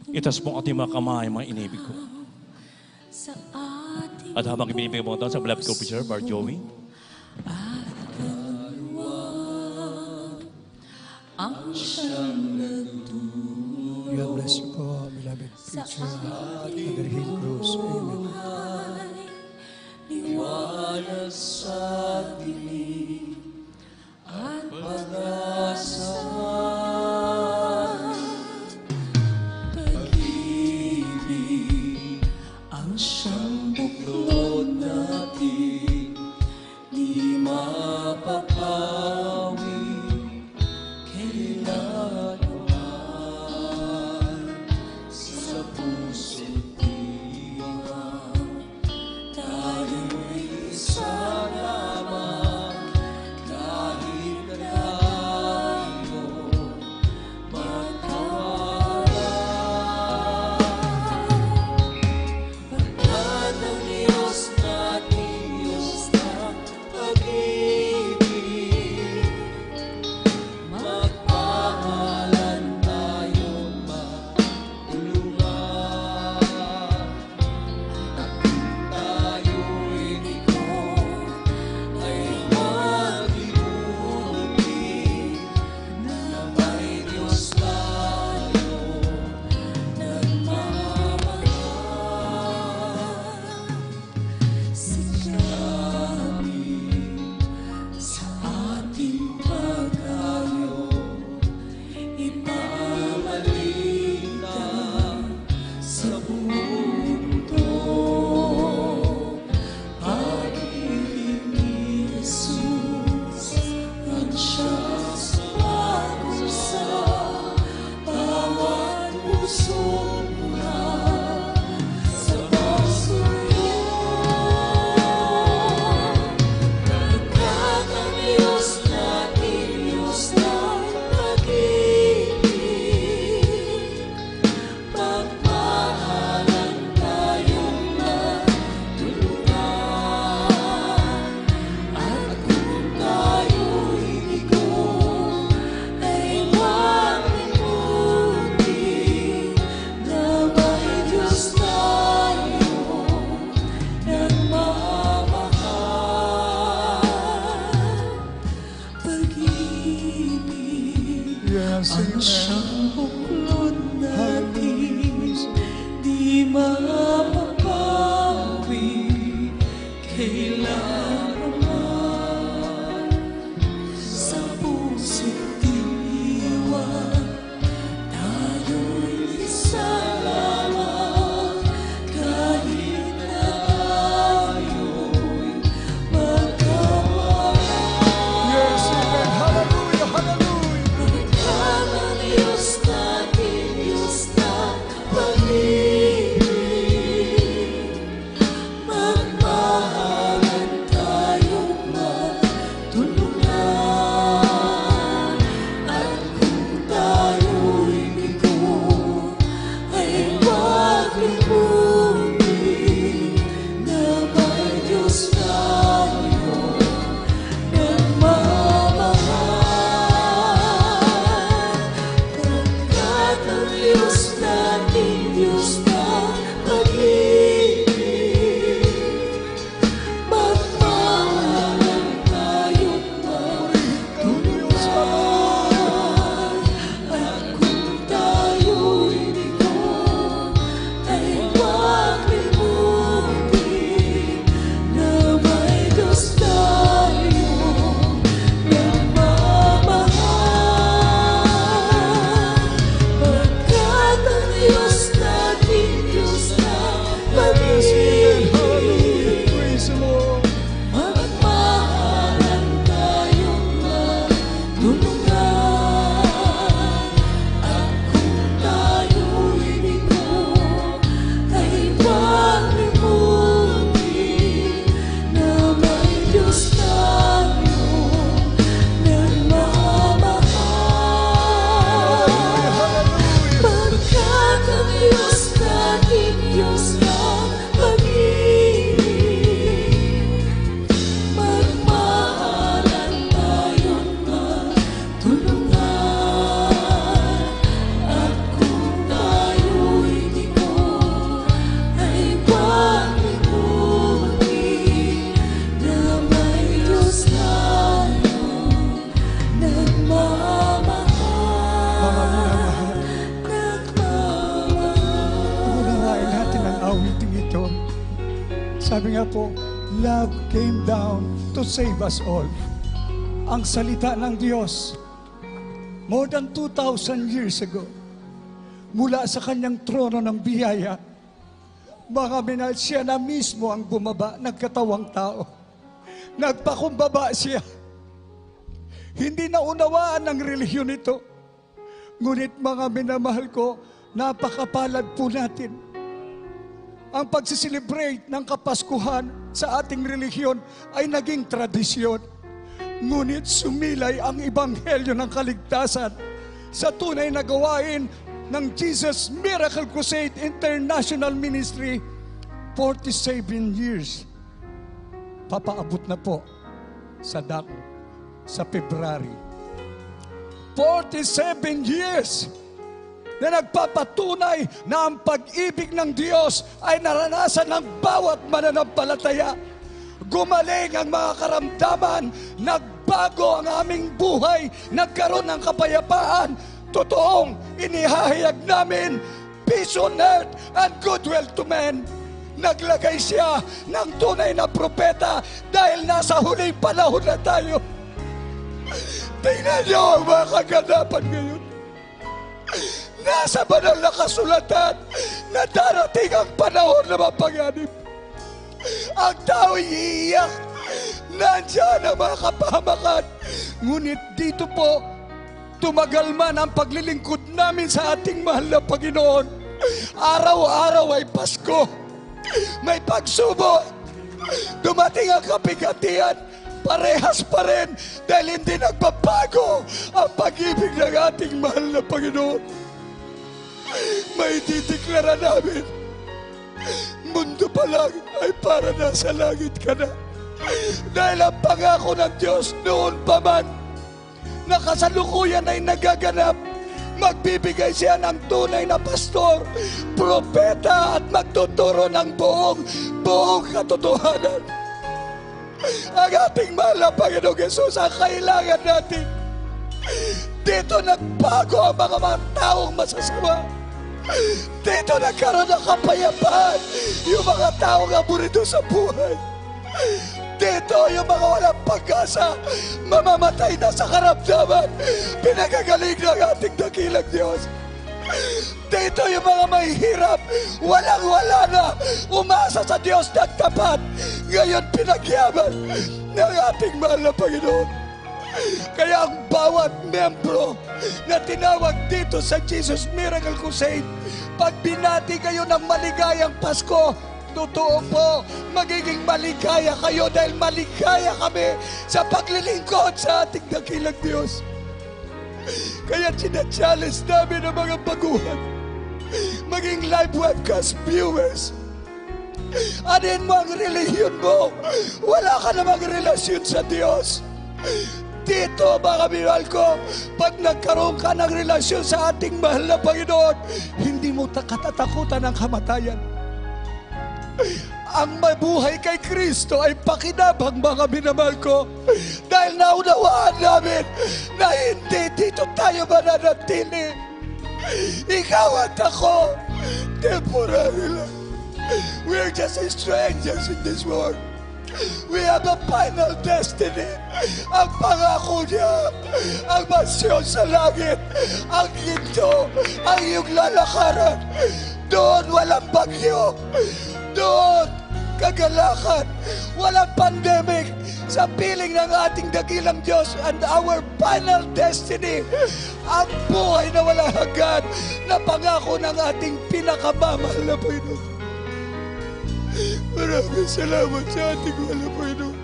Itas po ating mga kamay, mga inibig ko. At habang ibinibigay mo ito sa beloved co-preacher, Bar Joey. God bless you po, beloved preacher, Father Hill Cruz. Amen. Liwanag sa dilim at pag-asa. Pag-ibig ang siyang buklod natin, di mapapawi kailanman sa puso't diwa. Tayo'y isa lamang kahit tayo magkawalan. Pagkat ang Diyos natin, Diyos ng pag-ibig, magpahalan tayong matulungan. At kung tayo'y ikaw ay huwag ibuti, na may Diyos tayo nagmamahal. Sikapin sa ating pagkayo, ipamaligtan sa buong mundo. Pag-ibig ni Jesus ang siyang parusa, bawat pusong mula sa pagsuyo. Pagkat ang Diyos natin, Diyos ng pag-ibig, magpahalan tayong matulungan. At kung tayo'y bigo, ay huwag limutin na may Diyos tayo nagmamahal. Pag-ibig Yes, ang siyang buklod natin, di mapapagod. Sabi nga po, love came down to save us all. Ang salita ng Diyos, more than 2,000 years ago, mula sa kanyang trono ng biyaya, mga minahal, siya na mismo ang bumaba, nagkatawang tao. Nagpakumbaba siya. Hindi na unawaan ng relihiyon ito. Ngunit mga minamahal ko, napakapalad po natin. Ang pagsiselebrate ng Kapaskuhan sa ating relihiyon ay naging tradisyon. Ngunit sumilay ang ebanghelyo ng kaligtasan sa tunay na gawain ng Jesus Miracle Crusade International Ministry. 47 years. Papaabot na po sa Daco sa February. 47 years na nagpapatunay na ang pag-ibig ng Diyos ay naranasan ng bawat mananampalataya. Gumaling ang mga karamdaman, nagbago ang aming buhay, nagkaroon ng kapayapaan. Totoong inihahayag namin, peace on earth and goodwill to men. Naglagay siya ng tunay na propeta dahil nasa huling panahon na tayo. Tingnan niyo ang mga kaganapan ngayon. Nasa banal na kasulatan na darating ang panahon na mapanganib. Ang tao'y iiyak. Nandiyan ang mga kapahamakan. Ngunit dito po, tumagal man ang paglilingkod namin sa ating mahal na Panginoon. Araw-araw ay Pasko. May pagsubok. Dumating ang kabigatian. Parehas pa rin dahil hindi nagbabago ang pag-ibig ng ating mahal na Panginoon. May dideklara namin, mundo pa lang ay para nasa langit ka na. Dahil ang pangako ng Diyos noon pa man, na kasalukuyan ay nagaganap. Magbibigay siya ng tunay na pastor, propeta at magtuturo ng buong katotohanan. Ang ating mahal na Panginoong Yesus ang kailangan natin. Dito nagbago ang mga taong masasama. Dito nagkaroon ng kapayapaan yung mga taong aburito sa buhay. Dito yung mga walang pag-asa, mamamatay na sa karamdaman, pinagagaling ng ating dakilang Diyos. Dito yung mga mahihirap, walang-wala na, umasa sa Diyos nagtapat, ngayon pinagyaman ng ating mahal na Panginoon. Kaya ang bawat membro na tinawag dito sa Jesus Miracle Crusade, pag binati kayo ng maligayang Pasko, totoo po, magiging maligaya kayo dahil maligaya kami sa paglilingkod sa ating dakilang Diyos. Kaya challenge namin ang mga baguhan, maging live webcast viewers. Anin mo ang relihiyon mo, wala ka namang relasyon sa Diyos. Dito mga minahal ko, pag nagkaroon ka ng relasyon sa ating mahal na Panginoon, hindi mo katatakutan ang kamatayan. Ang mabuhay kay Kristo ay pakinabang mga minamahal ko, dahil naunawaan namin na hindi dito tayo mananatili. Ikaw at ako, temporary lang. We're just strangers in this world. We have a final destiny. Ang pangako niya, ang mansyon sa langit, ang ginto, ang iyong lalakaran. Doon walang bagyo. Doon kagalakan. Walang pandemic. Sa piling ng ating dakilang Diyos and our final destiny, ang buhay na walang hanggan na pangako ng ating pinakamamahal na Panginoon. Maraming salamat sa ating mahal na Panginoon.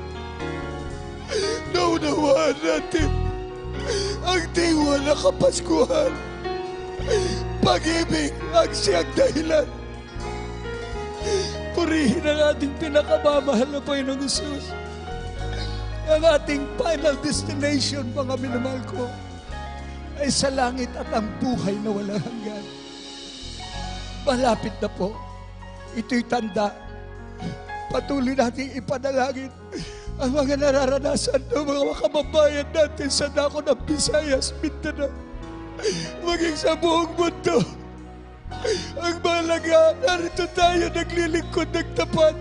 Naunawaan natin ang diwa na Kapaskuhan. Pag-ibig ang siyang dahilan. Purihin ang ating pinakamamahal na Panginoong Jesus. Ang ating final destination, mga minamahal ko, ay sa langit at ang buhay na walang hanggan. Malapit na po. Ito'y tanda. Patuloy natin ipanalangin ang mga nararanasan ng mga kababayan natin sa dako ng Visayas, Mindanao, maging sa buong mundo. Ang mahalaga, narito tayo naglilingkod ng tapat.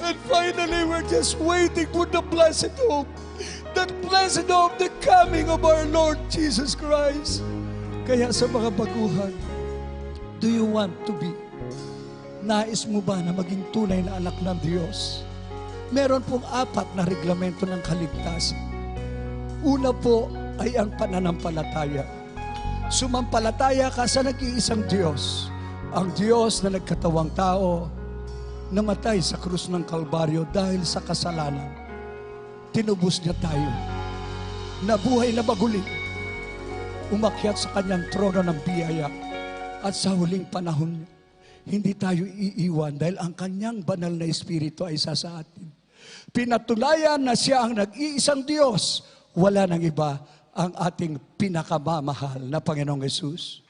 And finally, we're just waiting for the blessed hope. That blessed hope, the coming of our Lord Jesus Christ. Kaya sa mga baguhan, do you want to be? Nais mo ba na maging tunay na anak ng Diyos? Meron pong 4 na reglamento ng kaligtasan. Una po ay ang pananampalataya. Sumampalataya ka sa nag-iisang Diyos. Ang Diyos na nagkatawang tao, namatay sa krus ng Kalbaryo dahil sa kasalanan. Tinubos niya tayo. Nabuhay na maguli. Umakyat sa kanyang trono ng biyaya. At sa huling panahon, hindi tayo iiwan dahil ang kanyang banal na Espiritu ay isa sa atin. Pinatunayan na siya ang nag-iisang Diyos. Wala nang iba ang ating pinakamamahal na Panginoong Yesus.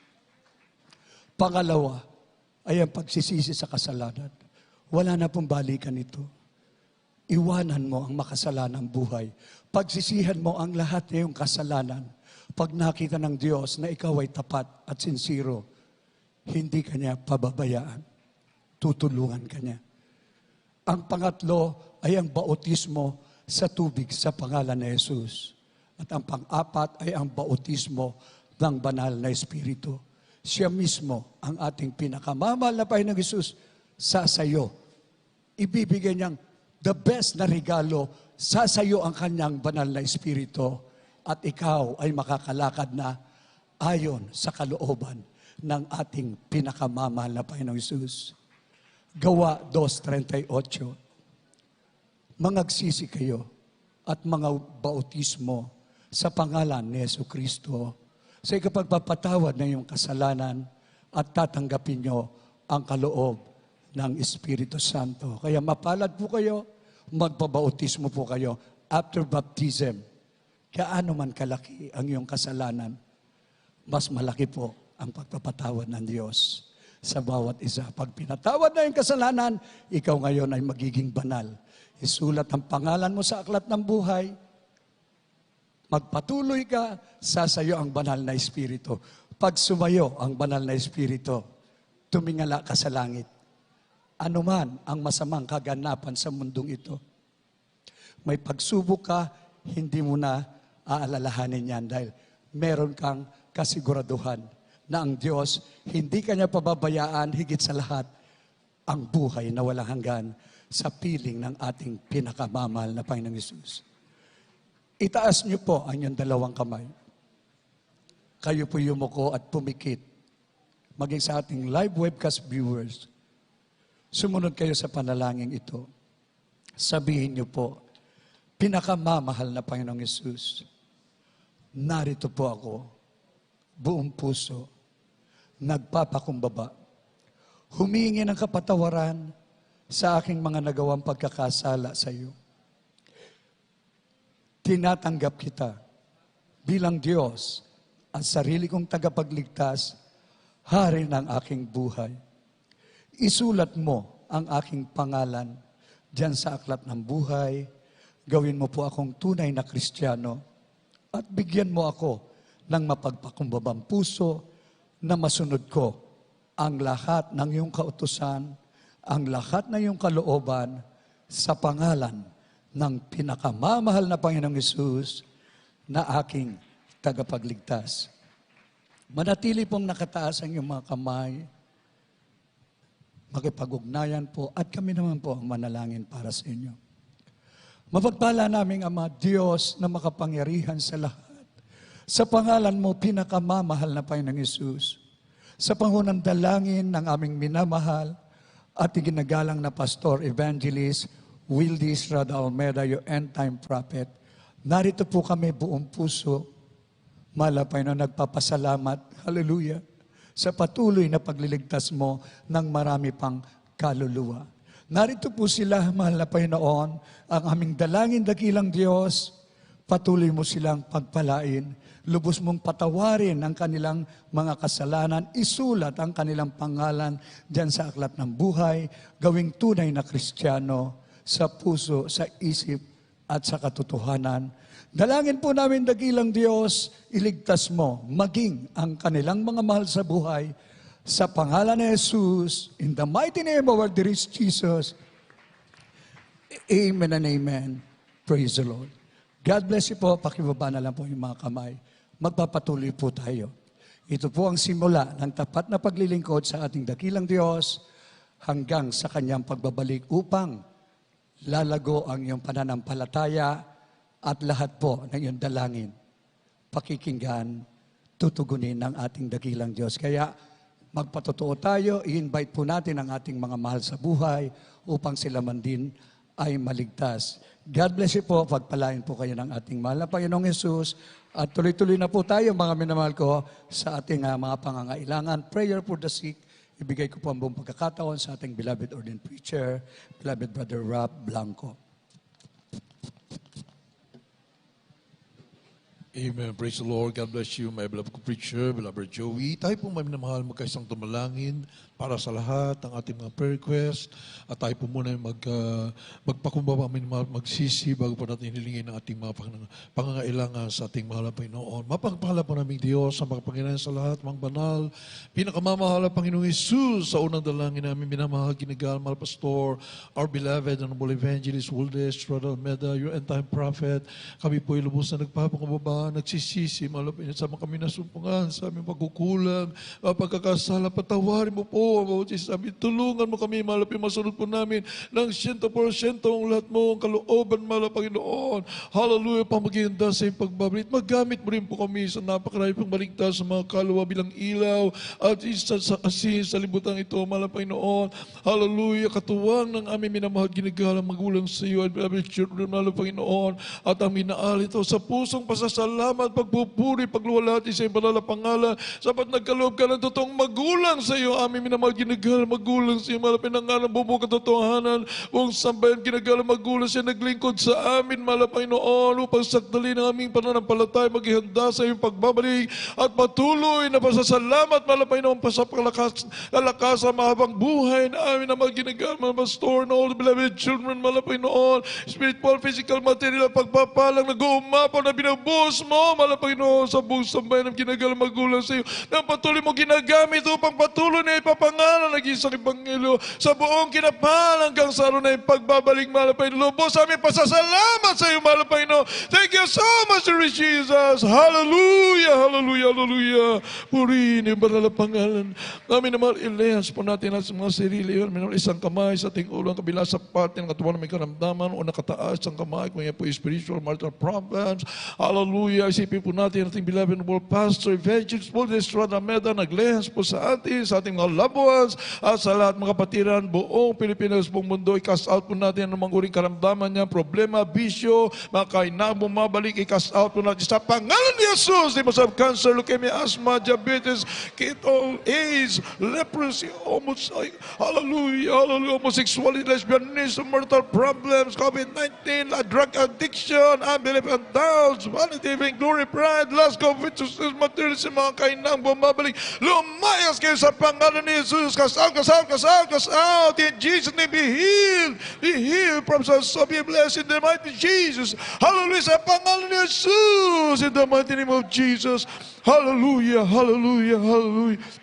Pangalawa ay ang pagsisisi sa kasalanan. Wala na pong balikan ito. Iwanan mo ang makasalanang buhay. Pagsisihan mo ang lahat ng iyong kasalanan. Pag nakita ng Diyos na ikaw ay tapat at sincero, hindi kanya pababayaan. Tutulungan kanya. Ang pangatlo ay ang bautismo sa tubig sa pangalan ni Jesus. At ang pang-apat ay ang bautismo ng banal na Espiritu. Siya mismo ang ating pinakamamahal na Panginoong Jesus sa sayo. Ibibigay niyang the best na regalo, sa sayo ang kanyang banal na Espiritu at ikaw ay makakalakad na ayon sa kalooban ng ating pinakamamahal na Panginoong Jesus. Gawa 2:38. Mangagsisi kayo at mga bautismo sa pangalan ni Jesucristo sa ikapagpapatawad ng iyong kasalanan at tatanggapin nyo ang kaloob ng Espiritu Santo. Kaya mapalad po kayo, magpabautismo po kayo after baptism. Kaano man kalaki ang iyong kasalanan, mas malaki po ang pagpapatawad ng Diyos sa bawat isa. Pag pinatawad na yung kasalanan, ikaw ngayon ay magiging banal. Isulat ang pangalan mo sa aklat ng buhay. Magpatuloy ka, sasayo ang banal na Espiritu. Pag sumayo ang banal na Espiritu, tumingala ka sa langit. Ano man ang masamang kaganapan sa mundong ito, may pagsubok ka, hindi mo na aalalahanin yan dahil meron kang kasiguraduhan na ang Diyos hindi kanya pababayaan higit sa lahat ang buhay na walang hanggan sa piling ng ating pinakamamahal na Panginoong Hesus. Itaas niyo po ang inyong 2 kamay. Kayo po yumuko at pumikit. Maging sa ating live webcast viewers, sumunod kayo sa panalangin ito. Sabihin niyo po, pinakamamahal na Panginoong Hesus, narito po ako, buong puso, nagpapakumbaba, humingi ng kapatawaran sa aking mga nagawang pagkakasala sa iyo. Tinatanggap kita bilang Diyos at sarili kong tagapagligtas, hari ng aking buhay. Isulat mo ang aking pangalan diyan sa aklat ng buhay. Gawin mo po akong tunay na Kristiyano at bigyan mo ako ng mapagpakumbabang puso na masunod ko ang lahat ng iyong kautusan, ang lahat ng iyong kalooban sa pangalan ng pinakamamahal na Panginoong Hesus na aking tagapagligtas. Manatili pong nakataas ang iyong mga kamay, makipag-ugnayan po at kami naman po ang manalangin para sa inyo. Mapagpala naming Ama, Diyos na makapangyarihan sa lahat, sa pangalan mo pinakamamahal na Panginoong Hesus, sa pangunang dalangin ng aming minamahal at iginagalang na Pastor Evangelist Wildis Rada Almeida, your end-time prophet, narito po kami buong puso, malapay na nagpapasalamat, hallelujah, sa patuloy na pagliligtas mo ng marami pang kaluluwa. Narito po sila, mahal na Panginoon, ang aming dalangin dakilang Diyos, patuloy mo silang pagpalain, lubos mong patawarin ang kanilang mga kasalanan, isulat ang kanilang pangalan diyan sa aklat ng buhay, gawing tunay na Kristiyano sa puso, sa isip at sa katotohanan. Dalangin po namin dakilang Diyos, iligtas mo maging ang kanilang mga mahal sa buhay sa pangalan ni Jesus, in the mighty name of our dearest Jesus. Amen and amen. Praise the Lord. God bless you po. Pakibaba na lang po yung mga kamay. Magpapatuloy po tayo. Ito po ang simula ng tapat na paglilingkod sa ating dakilang Diyos hanggang sa kanyang pagbabalik upang lalago ang iyong pananampalataya at lahat po ng iyong dalangin. Pakikinggan, tutugunin ng ating dakilang Diyos. Kaya magpatotoo tayo, i-invite po natin ang ating mga mahal sa buhay upang sila man din ay maligtas. God bless you po. Pagpalain po kayo ng ating mahal na Panginoong Yesus. At tuloy-tuloy na po tayo, mga minamahal ko, sa ating mga pangangailangan. Prayer for the sick. Ibigay ko po ang buong pagkakataon sa ating beloved ordained preacher, beloved Brother Rob Blanco. Amen. Praise the Lord. God bless you, my beloved preacher, beloved Joey. Tayo po may minamahal magkaisang tumalangin para sa lahat ng ating mga prayer request. At tayo po muna magpakumbaba, magsisi bago po natin hilingin ang ating mga pangangailangan sa ating mahal na Panginoon. Mapagpahala po namin Diyos ang makapangyarihan sa lahat, mga banal. Pinakamamahal ang Panginoong Jesus sa unang dalangin namin, minamahal, ginagal, mahal pastor, our beloved and noble evangelist, Waldes, Estrada Almeda, your end-time prophet. Kami po ay lubos na nagpapakumbaba, nagsisisi, mahal na Panginoon, sa mga kami nasumpungan, sa aming pagkukulang, pagkakasala, patawarin mo po, sabi, tulungan mo kami, mahal na Panginoon, masunod po namin ng 100% ang lahat mo, ang kalooban, mahal na Panginoon. Hallelujah, pamaghihanda sa iyong pagbabalik. Magamit mo rin po kami sa napakarami pong baligtas sa mga kaluluwa bilang ilaw at isa sa asin sa libutan ito, mahal na Panginoon. Hallelujah, katuwang ng aming minamahal ginagalang magulang sa iyo at beloved children, mahal na Panginoon. At ang minaal ito sa pusong pasasalamat, pagpupuri, pagluwalhati sa iyong banal na pangalan, sapat nagkaloob ka ng totoong magulang sa iyo, aming minamahal ginagalang magulang sa iyo, mahal na pinangalan, bubuo katotohanan, buong sambayan ginagalang magulang siya, naglingkod sa amin, mahal na Panginoon, upang sakdali ng aming pananampalataya, maghihanda sa iyong pagbabalik at patuloy na pasasalamat, mahal na Panginoon, kalakas sa mahabang buhay na amin na magginagalang mga pastor na all the beloved children, mahal na Panginoon, spiritual, physical, material, pagpapalang nag-uumapaw na binubuhos mo, mahal na Panginoon, sa buong sambayan ng ginagalang magulang sa iyo, na patuloy mo ginagamit upang patuloy na ipapangalan ng isang ebanghelyo sa buong kinapal hanggang sa araw na pagbabalik, mahal na Panginoon. Lubos sa aming pasasalamat sa iyo, mahal na Panginoon. Thank you so much, Lord Jesus. Hallelujah, hallelujah, hallelujah. Purihin yung banal na pangalan. Namin naman, ilehas po natin ang mga sarili. Namin isang kamay sa ating ulo, ang kabila sa pati ng katawan na may karamdaman o nakataas ang kamay kung yan po spiritual, marital problems. Hallelujah. Isipin po natin ating beloved noble pastor, evangelist, Waldes, Estrada Almeda, naglehas po sa atin, sa ating mga loved ones, at sa lahat mga kapatiran, buong Pilipinas, buong mundo, i-cast out po natin ang mga uring karamdaman niya, problema, bisyo, mga kainang bumabalik, i-cast out po natin sa pangalan ni Jesus. Di masab cancer, leukemia, asthma, diabetes, keto, AIDS, leprosy, hallelujah, hallelujah, homosexuality, lesbianism, marital problems, COVID-19, drug addiction, unbelief and doubts, vanity, vainglory, pride, lust, covetousness, materialism, mga kainang bumabalik, lumayas kayo sa pangalan ni Jesus. Cast out, cast out, cast out, cast out. In Jesus' name, be healed from so be blessed in the mighty Jesus. Hallelujah, sa pangalan ni Jesus, in the mighty name of Jesus. Hallelujah, hallelujah, hallelujah.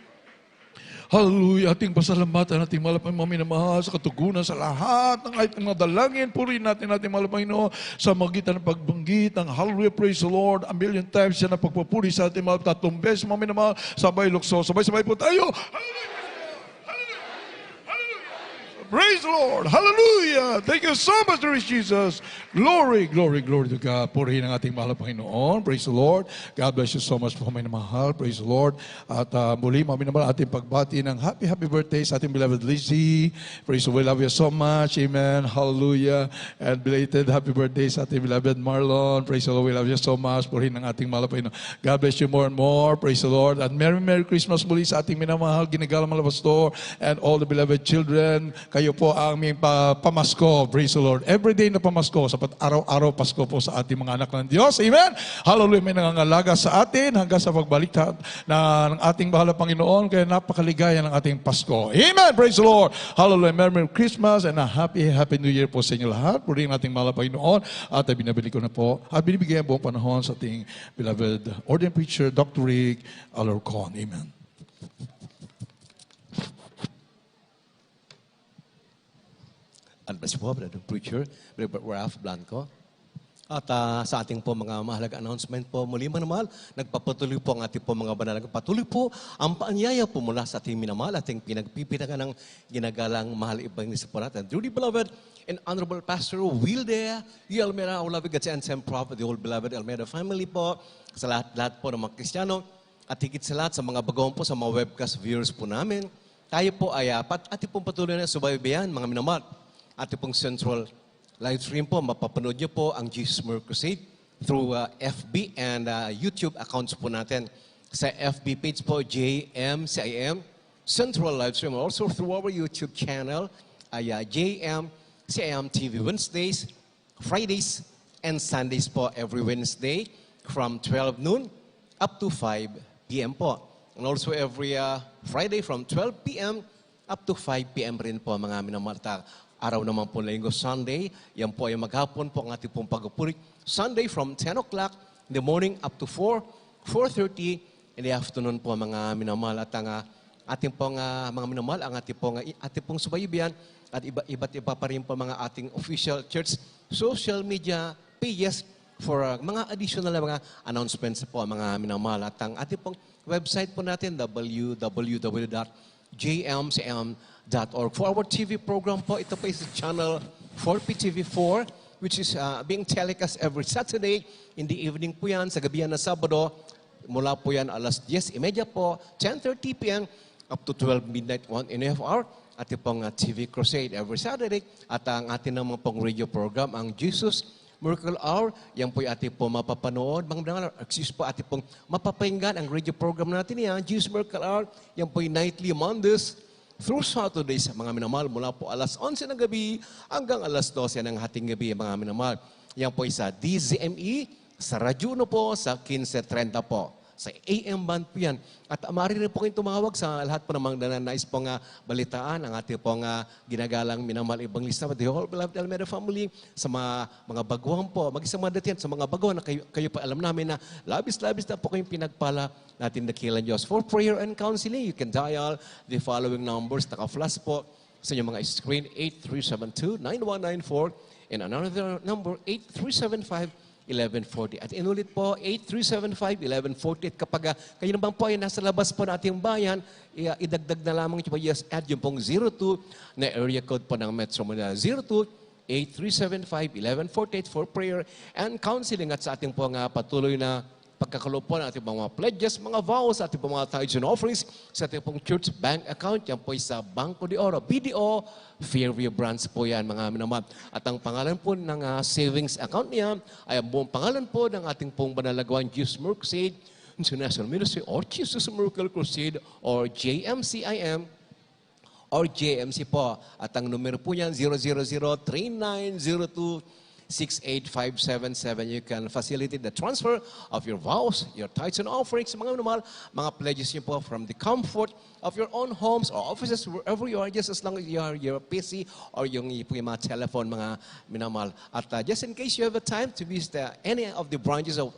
Hallelujah. Ating pasalamatan, ating malapang maminamahal sa katugunan sa lahat ng ating mga dalangin. Purihin natin ating malapang Panginoon sa magitan ng pagbanggit ng hallelujah, praise the Lord. A million times siya na pagpupuri sa ating mga tatlong beses maminamahal. Sabay lukso, sabay-sabay po tayo. Hallelujah. Praise the Lord. Hallelujah. Thank you so much, Lord Jesus. Glory, glory, glory to God. Purihin ang ating mahal na Panginoon. Praise the Lord. God bless you so much po kami na mahal. Praise the Lord. At muli, mami naman ating pagbati ng happy birthday sa ating beloved Lizzie. Praise the Lord. We love you so much. Amen. Hallelujah. And belated happy birthday sa ating beloved Marlon. Praise the Lord. We love you so much. Purihin ang ating mahal na Panginoon. God bless you more and more. Praise the Lord. And Merry Christmas muli sa ating minamahal, ginagalang mga pastor, and all the beloved children. Kayo po ang aming pamasko. Praise the Lord. Every day na pamasko, sapat araw-araw Pasko po sa ating mga anak ng Diyos. Amen? Hallelujah. May nangangalaga sa atin hanggang sa pagbalik ng ating mahal na Panginoon. Kaya napakaligaya ng ating Pasko. Amen? Praise the Lord. Hallelujah. Merry Christmas and a happy New Year po sa inyo lahat. Purihin nating mahal na Panginoon. At binabili ko na po. At binibigyan buong panahon sa ating beloved ordained preacher, Dr. Rick Alarcon. Amen. Advice po, Brother Preacher, Brother Ralph Blanco. At sa ating po mga mahalaga announcement po, muli man mahal, nagpapatuloy po ang ating po mga banal. Patuloy po ang paanyaya po mula sa ating minamahal, ating pinagpipitakan ng ginagalang mahal ibang nisa po natin. Dearly beloved and honorable Pastor Wilde Almeida, our beloved God's and Prophet, the old beloved Almeida family po, sa lahat po ng mga Kristiyano, at higit sa lahat sa mga bagong po, sa mga webcast viewers po namin, tayo po ay ating pong patuloy na subaybayan, mga minamahal, ating pong central live stream po, mapapanood niyo po ang Jesus Miracle Crusade through FB and YouTube accounts po natin. Sa FB page po, JMCIM, Central Live Stream. Also through our YouTube channel, ay JMCIM TV Wednesdays, Fridays, and Sundays po every Wednesday from 12 noon up to 5 p.m. po. And also every Friday from 12 p.m. up to 5 p.m. rin po mga minamarta. Araw naman po linggo, Sunday. Yan po ay maghapon po ang ating pong pagpupuri. Sunday from 10 o'clock in the morning up to 4:30 in the afternoon po mga minamahal. At ang ating pong mga minamahal, ang ating pong subaybayan at iba't iba pa rin po mga ating official church social media pages for mga additional na mga announcements po mga minamahal. At ang ating pong website po natin, www.jmcm.org. For our TV program po, ito po is channel 4PTV4, which is being telecast every Saturday in the evening po yan, sa gabi yan na Sabado, mula po yan alas 10:30 po, 10:30 p.m. up to 12 midnight, 1.5 hour, ating pong TV Crusade every Saturday, at ang ating naman pong radio program, ang Jesus Miracle Hour, yan po yung ating po mapapanood. Excuse po, ating pong mapapahinggan ang radio program natin yan, Jesus Miracle Hour, yan po yung nightly Mondays through Saturdays, mga minamahal, mula po alas 11 ng gabi hanggang alas 12 ng hating gabi, mga minamahal. Yan po sa DZME, sa Radyo Uno po, sa 1530 po. Sa AM band po yan. At maaari rin po kayong tumawag sa lahat po ng mga nais pong balitaan, ang ating pong ginagalang minamahal ibang lista, the whole beloved Almeida family, sa mga baguhan po, mag-isang mga datiyan, sa mga baguhan na kayo pa alam namin na labis-labis na po kayong pinagpala natin dakilan Diyos. For prayer and counseling, you can dial the following numbers, naka-flash po sa inyong mga screen, 8372-9194, and another number, 8375-1140. At inulit po, 8375-1140. At kapag kayo naman po ay nasa labas po ng ating bayan, idagdag na lamang ito po, yes, add yung pong 02 na area code po ng Metro Manila. 02-8375-1148 for prayer and counseling. At sa ating po patuloy na pagkakaloob po ng ating mga pledges, mga vows, ating mga tithes and offerings sa ating pong church bank account. Yan po sa Banco de Oro, BDO, Fairview Branch po yan, mga minamahal. At ang pangalan po ng savings account niya ay ang buong pangalan po ng ating pong banalagawan Jesus Miracle Crusade International Ministry or Jesus Miracle Crusade or JMCIM or JMC po. At ang numero po niyan, 000-3902-68577. You can facilitate the transfer of your vows, your tithes and offerings, mga minamahal, mga pledges niyo po from the comfort of your own homes or offices, wherever you are, just as long as you are your PC or yung mga telephone, mga minamahal. At just in case you have a time to visit any of the branches of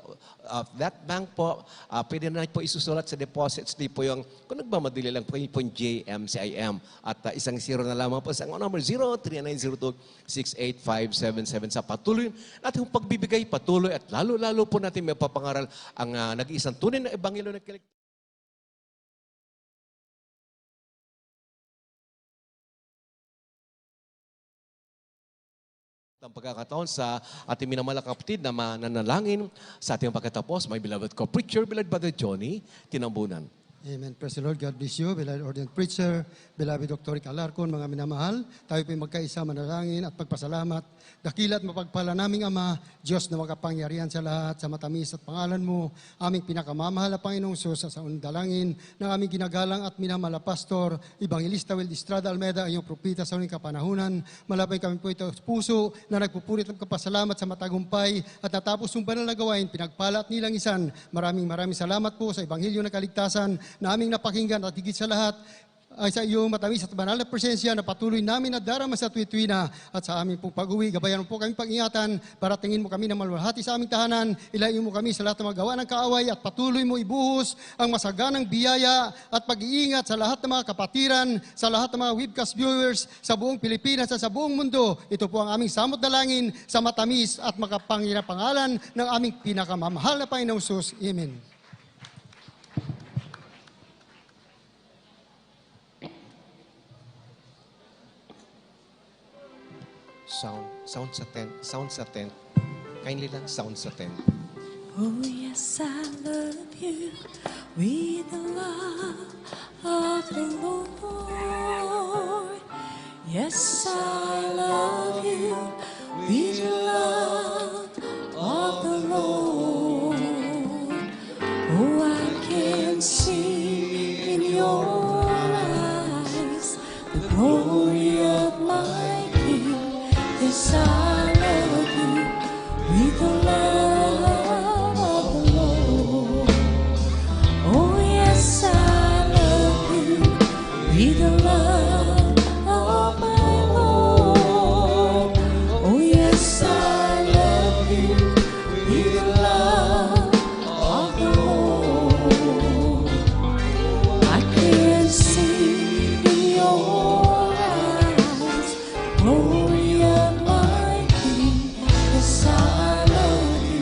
that bank po, pwede na po isusulat sa deposit slip po yung, kung nagmamadali lang po yung JMCIM. At isang zero na lamang po sa number 03902-68577 sa patuloy natin yung pagbibigay, patuloy at lalo-lalo po natin may papangaral ang nag-iisang tunay na ebanghelyo na kilig. Ang pagkakataon sa ating minamahal kapatid na mananalangin sa ating pagkatapos, my beloved co-preacher, beloved Brother Johnny Tinambunan. Amen. Praise the Lord. God bless you. Beloved ordained preacher, beloved Dr. Rick Alarcon, mga minamahal. Tayo po'y magkaisa manalangin at pagpasalamat. Dakila at mapagpala naming Ama, Diyos na makapangyarihan sa lahat, sa matamis at pangalan mo, aming pinakamamahal na Panginoong Sus, sa dalangin ng aming ginagalang at minamahal na Pastor, Evangelista Will Estrada Almeida, ang iyong propita sa uling kapanahunan. Malapay kami po ito sa puso na nagpupunit ng kapasalamat sa matagumpay at natapos yung banal na gawain, pinagpala at nilangisan. Maraming salamat po sa Ebanghelyo na kaligtasan na aming napakinggan at higit sa lahat, ay sa iyong matamis at banal na presensya na patuloy namin na darama sa tuwi-tuwi na at sa aming pong pag-uwi. Gabayan mo po kami pag-ingatan, paratingin mo kami na malwalhati sa aming tahanan, ilayo mo kami sa lahat ng mga gawa ng kaaway at patuloy mo ibuhos ang masaganang biyaya at pag-iingat sa lahat ng mga kapatiran, sa lahat ng mga webcast viewers sa buong Pilipinas at sa buong mundo. Ito po ang aming samot dalangin sa matamis at makapangyarihang pangalan ng aming pinakamamahal na Panginoong Jesus. Amen. Sound sa 10. Sound sa 10. Kindly lang, sound sa 10. Oh, yes, I love you with the love of the Lord. Yes, I love you with the love of the Lord. Oh, I can see in your eyes the glory of my King. Yes, I love you with the love of the Lord. Oh, yes, I love you with the love of my Lord. Oh, yes, I love you with the love of the Lord. I can see in your eyes glory of my King. Yes, I love you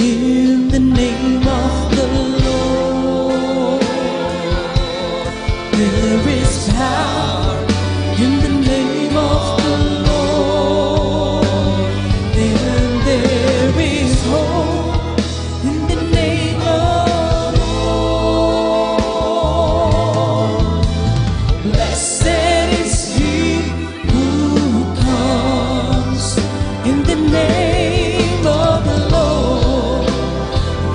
in the name of the Lord. There is power in the name of the Lord, and there is hope in the name of the Lord. Blessed is he who comes in the name of the Lord.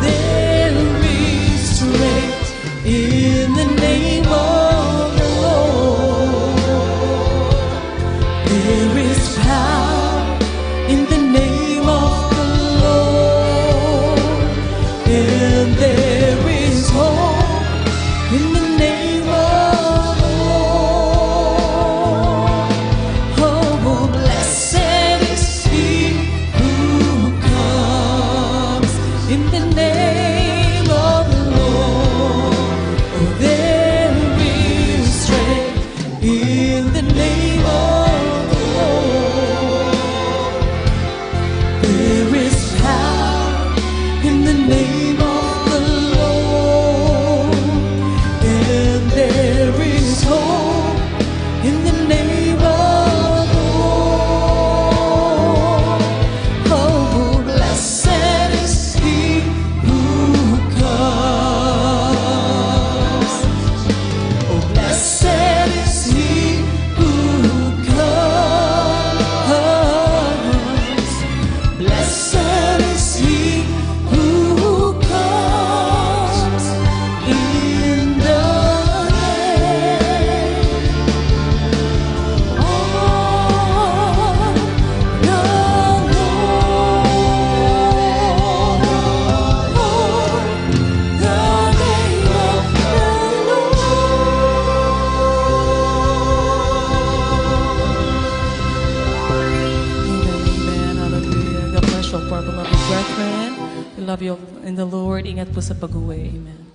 There is strength in the name of the Lord. There is power in the name of the Lord, and there is hope in the name of the Lord. Oh, blessed is he who comes in the name of the Lord. Oh, there is strength in the name of the Lord. There is power in the name of the Lord, and there is hope in the name of the Lord. Oh, blessed is he who comes. Oh, blessed is he who comes. Blessed is he who comes in the name of the Lord. The name of the Amen. Hallelujah. God bless you, our beloved brethren. We love you in the Lord. Ingat po sa pag-uwi. Amen.